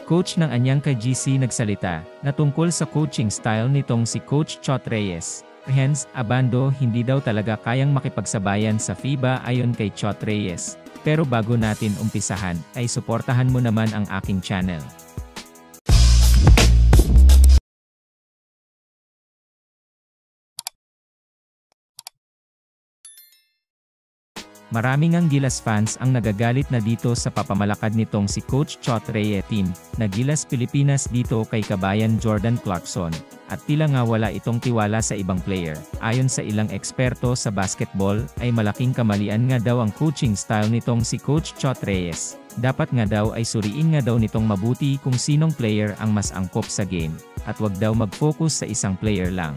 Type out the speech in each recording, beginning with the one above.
Coach ng anyang ka-GC nagsalita na tungkol sa coaching style nitong si Coach Chot Reyes. Hence, Abando hindi daw talaga kayang makipagsabayan sa FIBA ayon kay Chot Reyes. Pero bago natin umpisahan, ay suportahan mo naman ang aking channel. Maraming ang Gilas fans ang nagagalit na dito sa papamalakad nitong si Coach Chot Reyes team na Gilas Pilipinas dito kay kabayan Jordan Clarkson, at tila nga wala itong tiwala sa ibang player. Ayon sa ilang eksperto sa basketball, ay malaking kamalian nga daw ang coaching style nitong si Coach Chot Reyes. Dapat nga daw ay suriin nga daw nitong mabuti kung sinong player ang mas angkop sa game, at wag daw mag-focus sa isang player lang.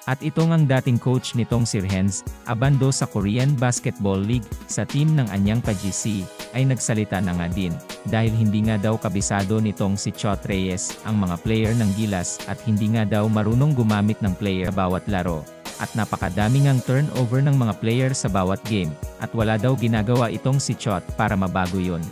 At ito ngang dating coach nitong si Hens Abando sa Korean Basketball League, sa team ng anyang ka-GC, ay nagsalita na nga din, dahil hindi nga daw kabisado nitong si Chot Reyes ang mga player ng Gilas at hindi nga daw marunong gumamit ng player bawat laro, at napakadami ngang turnover ng mga player sa bawat game, at wala daw ginagawa itong si Chot para mabago yun.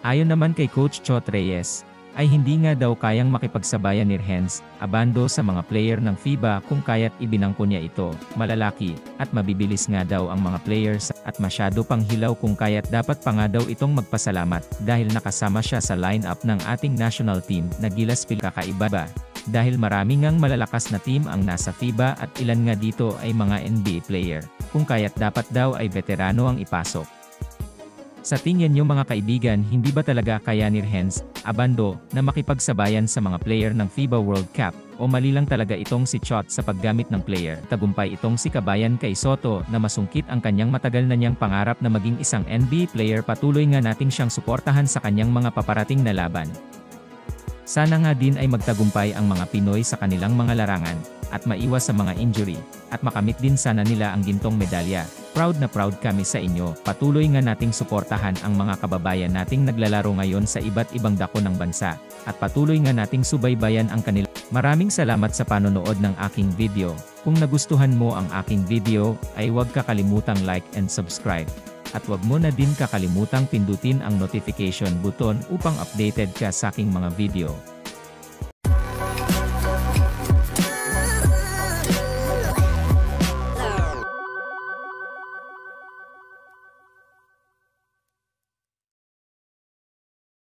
Ayon naman kay Coach Chot Reyes, ay hindi nga daw kayang makipagsabayan ni Hens Abando sa mga player ng FIBA kung kaya't ibinangko niya ito. Malalaki, at mabibilis nga daw ang mga players, at masyado pang hilaw kung kaya't dapat pa nga daw itong magpasalamat, dahil nakasama siya sa lineup ng ating national team na Gilas Pilipinas. Kakaiba ba? Dahil marami ngang malalakas na team ang nasa FIBA at ilan nga dito ay mga NBA player, kung kaya't dapat daw ay veterano ang ipasok. Sa tingin niyo mga kaibigan, hindi ba talaga kaya ni Hens Abando na makipagsabayan sa mga player ng FIBA World Cup, o mali lang talaga itong si Chot sa paggamit ng player? Tagumpay itong si Kabayan kay Soto na masungkit ang kanyang matagal na niyang pangarap na maging isang NBA player. Patuloy nga nating siyang suportahan sa kanyang mga paparating na laban. Sana nga din ay magtagumpay ang mga Pinoy sa kanilang mga larangan, at maiwas sa mga injury, at makamit din sana nila ang gintong medalya. Proud na proud kami sa inyo. Patuloy nga nating suportahan ang mga kababayan nating naglalaro ngayon sa iba't ibang dako ng bansa, at patuloy nga nating subaybayan ang kanila. Maraming salamat sa panonood ng aking video. Kung nagustuhan mo ang aking video, ay huwag kakalimutang like and subscribe. At huwag mo na din kakalimutang pindutin ang notification button upang updated ka sa aking mga video.